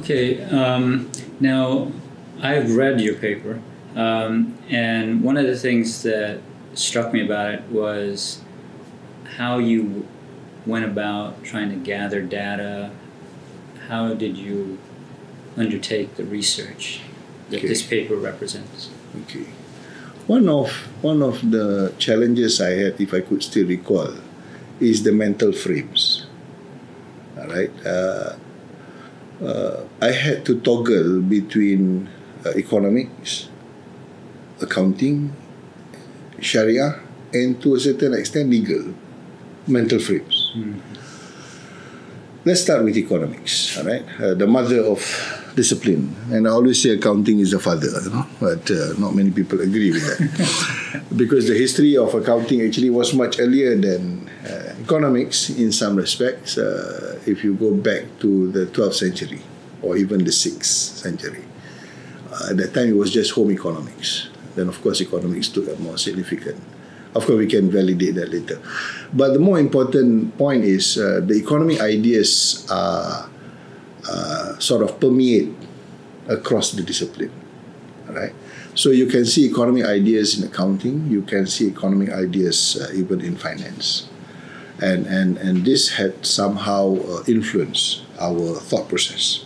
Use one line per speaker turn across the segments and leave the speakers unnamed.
Okay. Now, I've read your paper, and one of the things that struck me about it was how you went about trying to gather data. How did you undertake the research that this paper represents?
Okay. One of the challenges I had, if I could still recall, is the mental frames. All right. I had to toggle between economics, accounting, Sharia, and to a certain extent legal mental frames. Let's start with economics. All right, the mother of discipline, and I always say accounting is the father, but not many people agree with that because the history of accounting actually was much earlier than economics in some respects. If you go back to the 12th century or even the 6th century, at that time it was just home economics. Then of course economics took a more significant. Of course we can validate that later, but the more important point is the economic ideas are sort of permeate across the discipline. All right, so you can see economic ideas in accounting, you can see economic ideas even in finance, and this had somehow influenced our thought process.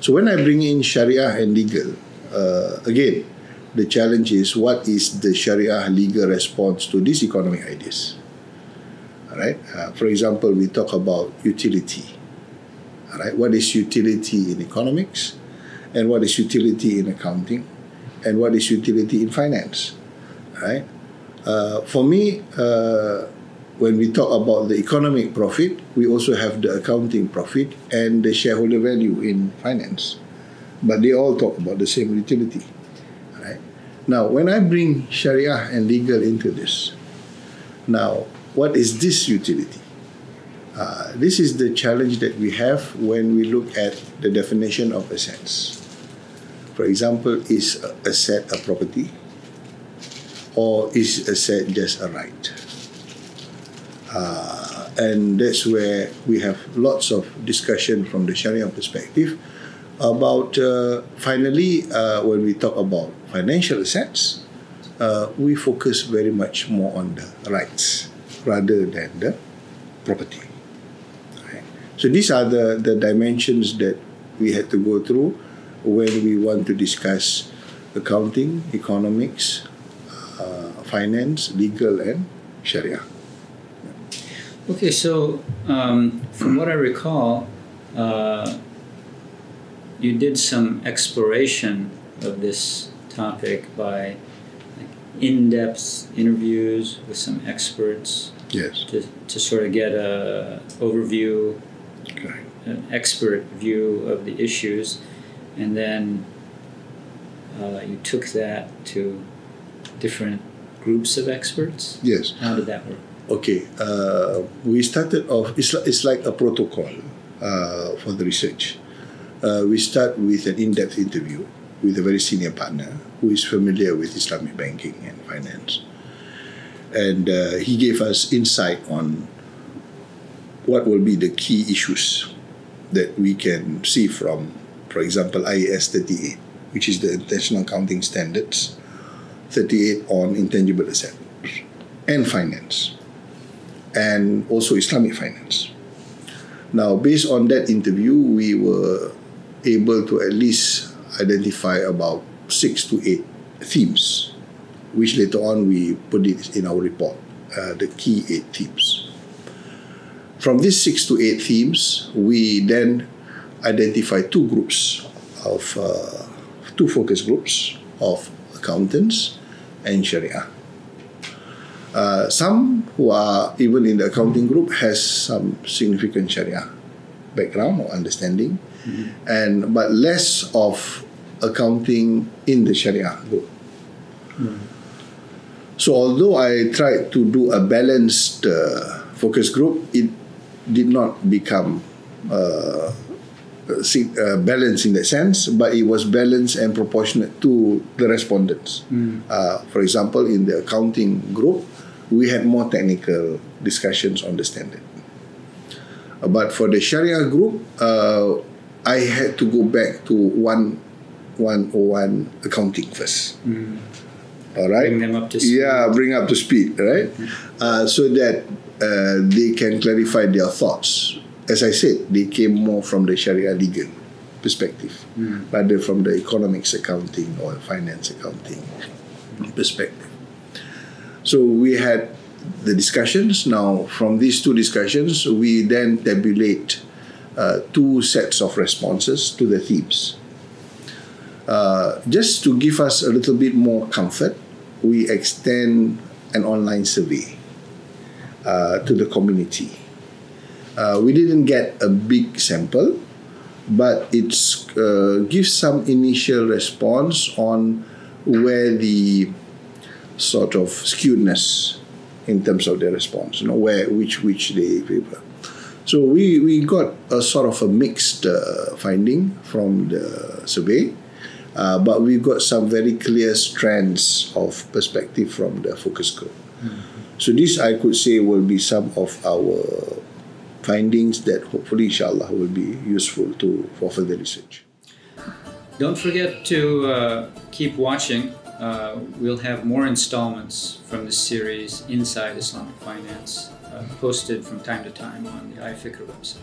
So when I bring in Sharia and legal, again, the challenge is what is the Sharia legal response to these economic ideas. All right. For example, we talk about utility. All right. What is utility in economics, and what is utility in accounting, and what is utility in finance. All right. For me, when we talk about the economic profit, we also have the accounting profit and the shareholder value in finance, but they all talk about the same utility. Now, when I bring Sharia and legal into this, now, what is this utility? This is the challenge that we have when we look at the definition of assets. For example, is asset a property, or is asset just a right? And that's where we have lots of discussion from the Sharia perspective about finally, when we talk about financial assets, we focus very much more on the rights rather than the property. Right? So these are the dimensions that we had to go through when we want to discuss accounting, economics, finance, legal, and Sharia.
Okay, so from what I recall, you did some exploration of this topic by in-depth interviews with some experts.
Yes.
To sort of get a overview,
Okay.
an expert view of the issues, and then you took that to different groups of experts.
Yes.
How did that work?
Okay. We started off. It's like a protocol for the research. We start with an in-depth interview with a very senior partner who is familiar with Islamic banking and finance. And he gave us insight on what will be the key issues that we can see from, for example, IAS 38, which is the International Accounting Standards, 38 on intangible assets and finance, and also Islamic finance. Now, based on that interview, we were able to at least identify about 6 to 8 themes, which later on we put it in our report, the key 8 themes. From these 6 to 8 themes, we then identify 2 groups of 2 focus groups of accountants and Sharia. Some who are even in the accounting group has some significant Sharia background or understanding, but less of accounting in the Sharia group. So although I tried to do a balanced focus group, it did not become balanced in that sense, but it was balanced and proportionate to the respondents. For example, in the accounting group, we had more technical discussions on the standard. But for the Sharia group, I had to go back to 101 accounting first. All right.
Bring them up to speed.
Yeah, bring up to speed, right? So that they can clarify their thoughts. As I said, they came more from the Sharia legal perspective, rather from the economics accounting or finance accounting perspective. So we had the discussions. Now, from these two discussions, we then tabulate two sets of responses to the themes. Just to give us a little bit more comfort, we extend an online survey to the community. We didn't get a big sample, but it gives some initial response on where the sort of skewedness in terms of their response, which they favor. So we got a sort of a mixed finding from the survey, but we got some very clear strands of perspective from the focus group. So this, I could say, will be some of our findings that hopefully, inshallah, will be useful for further research.
Don't forget to keep watching. We'll have more installments from this series Inside Islamic Finance posted from time to time on the iFikr website.